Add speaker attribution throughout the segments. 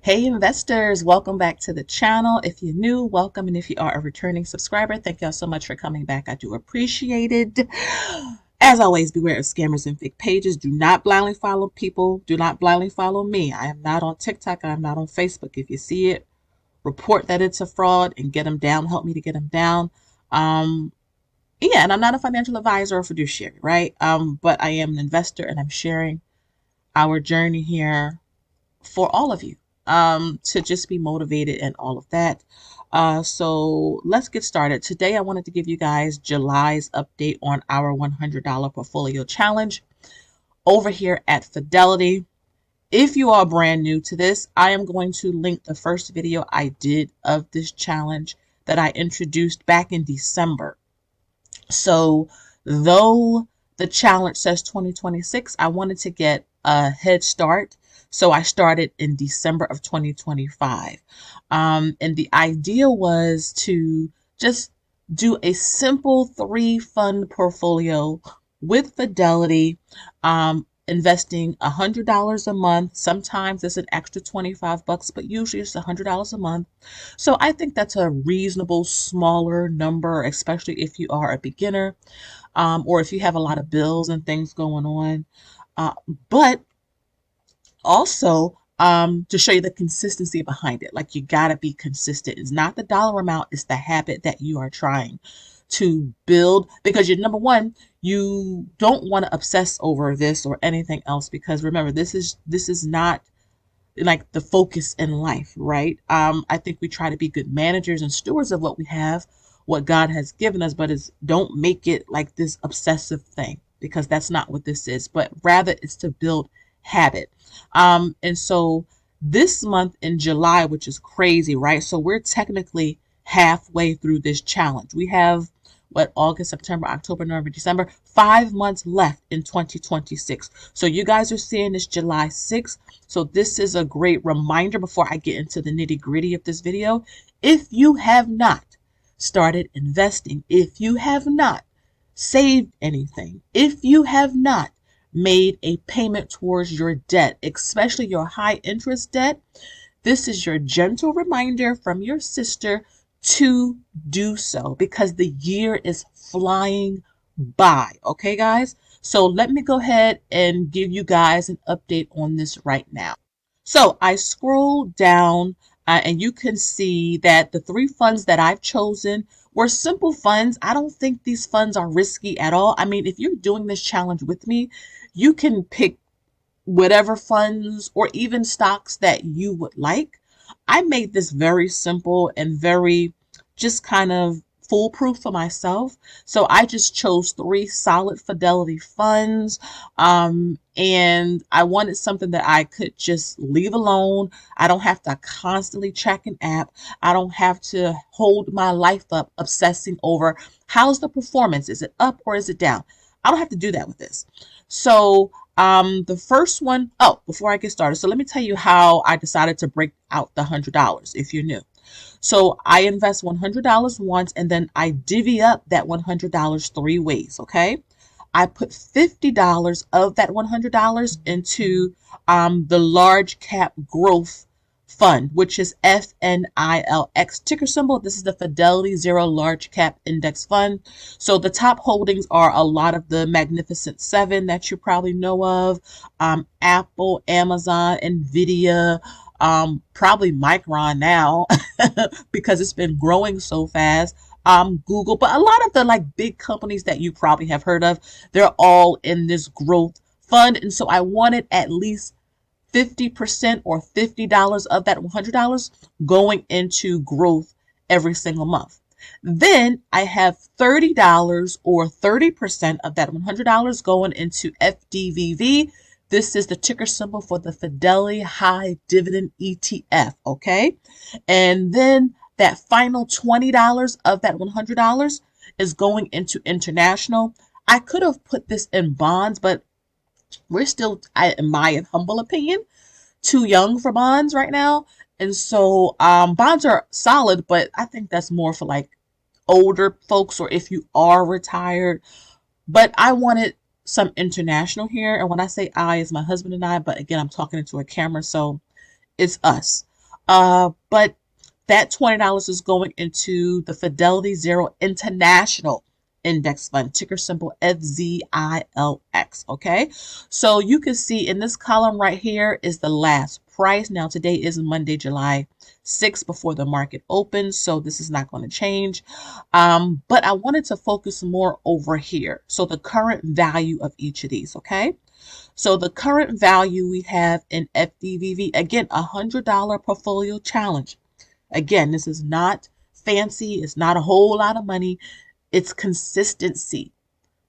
Speaker 1: Hey investors, welcome back to the channel. If you're new, welcome. And if you are a returning subscriber, thank y'all so much for coming back. I do appreciate it. As always, beware of scammers and fake pages. Do not blindly follow people. Do not blindly follow me. I am not on TikTok. I am not on Facebook. If you see it, report that it's a fraud and get them down. Help me to get them down. Um, yeah, and I'm not a financial advisor or fiduciary, right? But I am an investor and I'm sharing our journey here for all of you to just be motivated and all of that. So let's get started. Today, I wanted to give you guys July's update on our $100 portfolio challenge over here at Fidelity. If you are brand new to this, I am going to link the first video I did of this challenge that I introduced back in December. So though the challenge says 2026, I wanted to get a head start. So I started in December of 2025. And the idea was to just do a simple 3 fund portfolio with Fidelity, investing $100 a month. Sometimes it's an extra 25 bucks, but usually it's $100 a month. So I think that's a reasonable, smaller number, especially if you are a beginner, or if you have a lot of bills and things going on. But also, to show you the consistency behind it. Like, you gotta be consistent. It's not the dollar amount, it's the habit that you are trying to build, because you're, number one, you don't want to obsess over this or anything else, because remember, this is not like the focus in life, right? I think we try to be good managers and stewards of what we have, what God has given us, but it's, don't make it like this obsessive thing, because that's not what this is, but rather it's to build habit. And so this month in July, which is crazy, right? So we're technically halfway through this challenge. We have what, August, September, October, November, December, 5 months left in 2026. So you guys are seeing this July 6th. So this is a great reminder before I get into the nitty gritty of this video. If you have not started investing, if you have not saved anything, if you have not made a payment towards your debt, especially your high interest debt, this is your gentle reminder from your sister to do so, because the year is flying by. Okay, guys? So let me go ahead and give you guys an update on this right now. So I scroll down, and you can see that the 3 funds that I've chosen were simple funds. I don't think these funds are risky at all. I mean, if you're doing this challenge with me, you can pick whatever funds or even stocks that you would like. I made this very simple and very just kind of foolproof for myself. So I just chose 3 solid Fidelity funds. And I wanted something that I could just leave alone. I don't have to constantly check an app. I don't have to hold my life up obsessing over how's the performance? Is it up or is it down? I don't have to do that with this. So the first one, oh, before I get started, so let me tell you how I decided to break out the $100 if you're new. So I invest $100 once, and then I divvy up that $100 3 ways, okay? I put $50 of that $100 into the large cap growth fund, which is FNILX ticker symbol. This is the Fidelity Zero Large Cap Index Fund. So the top holdings are a lot of the Magnificent Seven that you probably know of, Apple, Amazon, Nvidia, probably Micron now because it's been growing so fast. Google, but a lot of the like big companies that you probably have heard of, they're all in this growth fund. And so I wanted at least 50% or $50 of that $100 going into growth every single month. Then I have $30 or 30% of that $100 going into FDVV. This is the ticker symbol for the Fidelity High Dividend ETF, okay? And then that final $20 of that $100 is going into international. I could have put this in bonds, but we're still, in my humble opinion, too young for bonds right now. And so bonds are solid, but I think that's more for like older folks or if you are retired. But I wanted some international here. And when I say I, it's my husband and I. But again, I'm talking into a camera, so it's us. But that $20 is going into the Fidelity Zero International Index Fund, ticker symbol FZILX. Okay, so you can see in this column right here is the last price. Now, today is Monday, July 6th, before the market opens, so this is not going to change. But I wanted to focus more over here. So, the current value of each of these. Okay, so the current value we have in FDVV, again, $100 portfolio challenge. Again, this is not fancy. It's not a whole lot of money. It's consistency.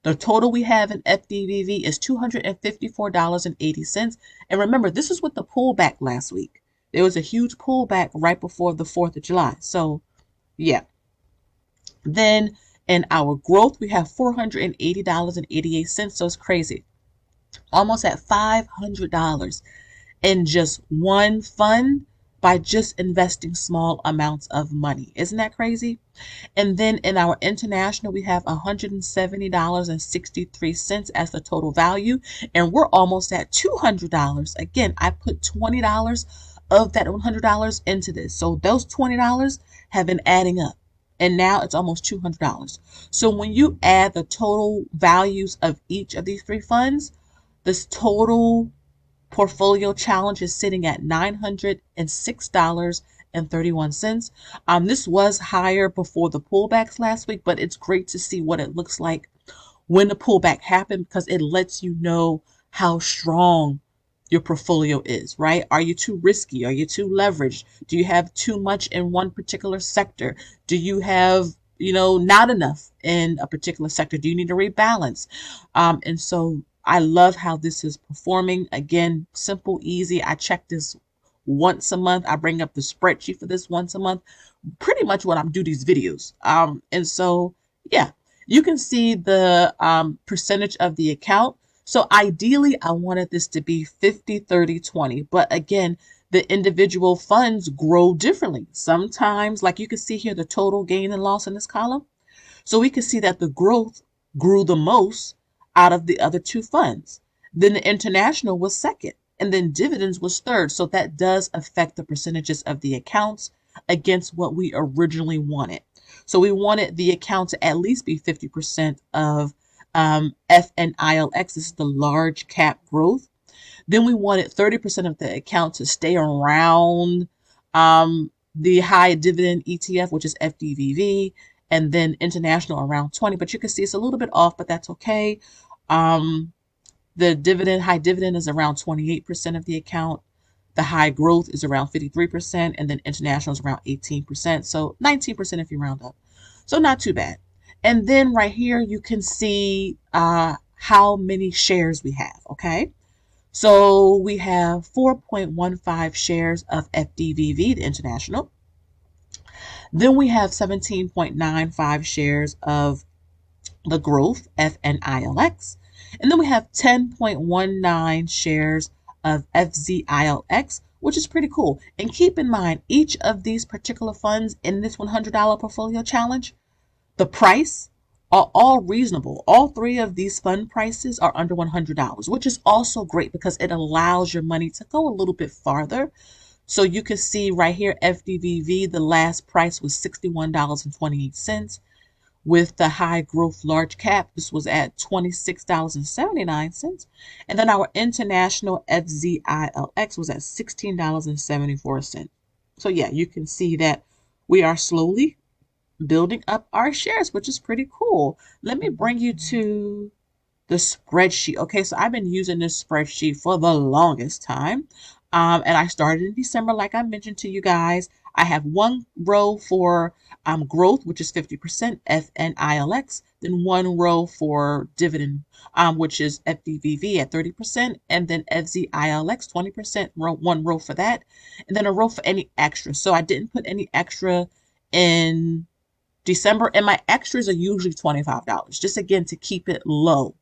Speaker 1: The total we have in FDVV is $254.80. And remember, this is with the pullback last week. There was a huge pullback right before the 4th of July. So, yeah. Then in our growth, we have $480.88. So it's crazy. Almost at $500 in just one fund by just investing small amounts of money. Isn't that crazy? And then in our international, we have $170.63 as the total value, and we're almost at $200. Again, I put $20 of that $100 into this. So those $20 have been adding up, and now it's almost $200. So when you add the total values of each of these three funds, this total portfolio challenge is sitting at $906.31. This was higher before the pullbacks last week, but it's great to see what it looks like when the pullback happened, because it lets you know how strong your portfolio is, right? Are you too risky? Are you too leveraged? Do you have too much in one particular sector? Do you have, not enough in a particular sector? Do you need to rebalance? And so I love how this is performing. Again, simple, easy. I check this once a month. I bring up the spreadsheet for this once a month. Pretty much what I'm do these videos. And so, yeah, you can see the percentage of the account. So ideally, I wanted this to be 50, 30, 20. But again, the individual funds grow differently. Sometimes, like you can see here, the total gain and loss in this column. So we can see that the growth grew the most out of the other two funds. Then the international was second, and then dividends was third. So that does affect the percentages of the accounts against what we originally wanted. So we wanted the account to at least be 50% of FNILX. This is the large cap growth. Then we wanted 30% of the account to stay around the high dividend ETF, which is FDVV, and then international around 20. But you can see it's a little bit off, but that's okay. The high dividend is around 28% of the account. The high growth is around 53%, and then international is around 18%. So 19% if you round up. So not too bad. And then right here, you can see how many shares we have, okay? So we have 4.15 shares of FDVV, the international. Then we have 17.95 shares of the growth, FNILX. And then we have 10.19 shares of FZILX, which is pretty cool. And keep in mind, each of these particular funds in this $100 portfolio challenge, the price are all reasonable. All three of these fund prices are under $100, which is also great because it allows your money to go a little bit farther. So you can see right here, FDVV, the last price was $61.28. With the high growth large cap, this was at $26.79. And then our international FZILX was at $16.74. So yeah, you can see that we are slowly building up our shares, which is pretty cool. Let me bring you to the spreadsheet. Okay, so I've been using this spreadsheet for the longest time. And I started in December, like I mentioned to you guys. I have one row for growth, which is 50% FNILX, then one row for dividend, which is FDVV at 30%, and then FZILX 20%, one row for that, and then a row for any extra. So I didn't put any extra in December, and my extras are usually $25, just again to keep it low.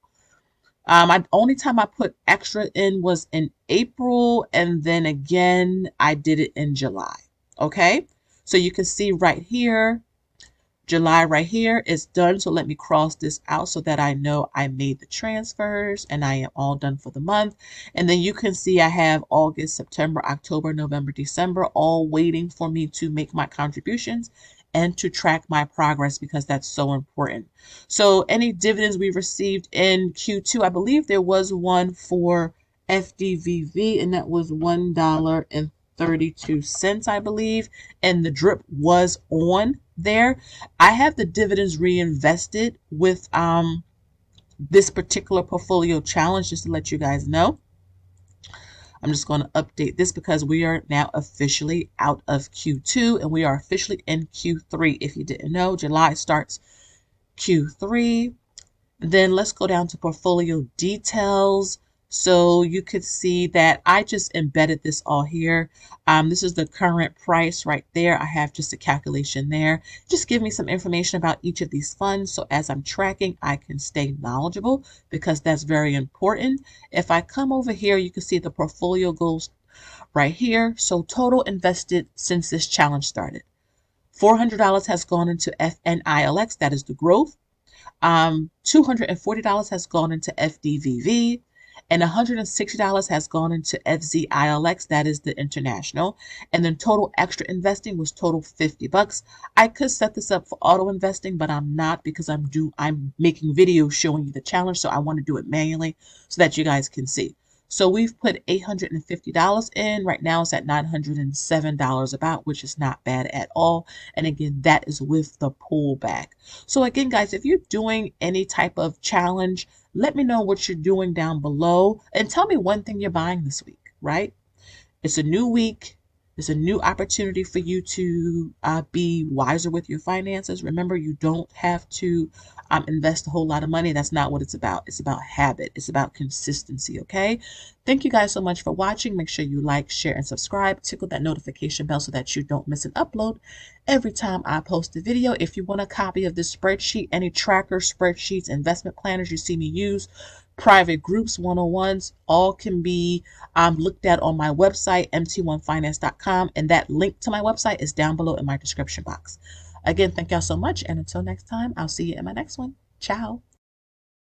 Speaker 1: Only time I put extra in was in April, and then again I did it in July. Okay, so you can see right here, July right here is done. So let me cross this out so that I know I made the transfers and I am all done for the month. And then you can see I have August, September, October, November, December, all waiting for me to make my contributions and to track my progress because that's so important. So any dividends we received in Q2, I believe there was one for FDVV and that was $1.32, I believe, and the drip was on there. I have the dividends reinvested with this particular portfolio challenge, just to let you guys know. I'm just going to update this because we are now officially out of Q2 and we are officially in Q3. If you didn't know, July starts Q3. Then let's go down to portfolio details. So you could see that I just embedded this all here. This is the current price right there. I have just a calculation there. Just give me some information about each of these funds. So as I'm tracking, I can stay knowledgeable because that's very important. If I come over here, you can see the portfolio goals right here. So total invested since this challenge started. $400 has gone into FNILX, that is the growth. $240 has gone into FDVV, and $160 has gone into FZILX, that is the international. And then total extra investing was total $50. I could set this up for auto investing, but I'm not because I'm making videos showing you the challenge, so I want to do it manually so that you guys can see. So we've put $850 in. Right now it's at $907 about, which is not bad at all. And again, that is with the pullback. So again, guys, if you're doing any type of challenge, let me know what you're doing down below and tell me one thing you're buying this week, right? It's a new week. It's a new opportunity for you to be wiser with your finances. Remember, you don't have to invest a whole lot of money. That's not what it's about. It's about habit. It's about consistency, okay? Thank you guys so much for watching. Make sure you like, share, and subscribe. Tickle that notification bell so that you don't miss an upload every time I post a video. If you want a copy of this spreadsheet, any tracker, spreadsheets, investment planners you see me use, private groups, one-on-ones, all can be looked at on my website, mt1finance.com, and that link to my website is down below in my description box. Again, thank y'all so much, and until next time, I'll see you in my next one. Ciao.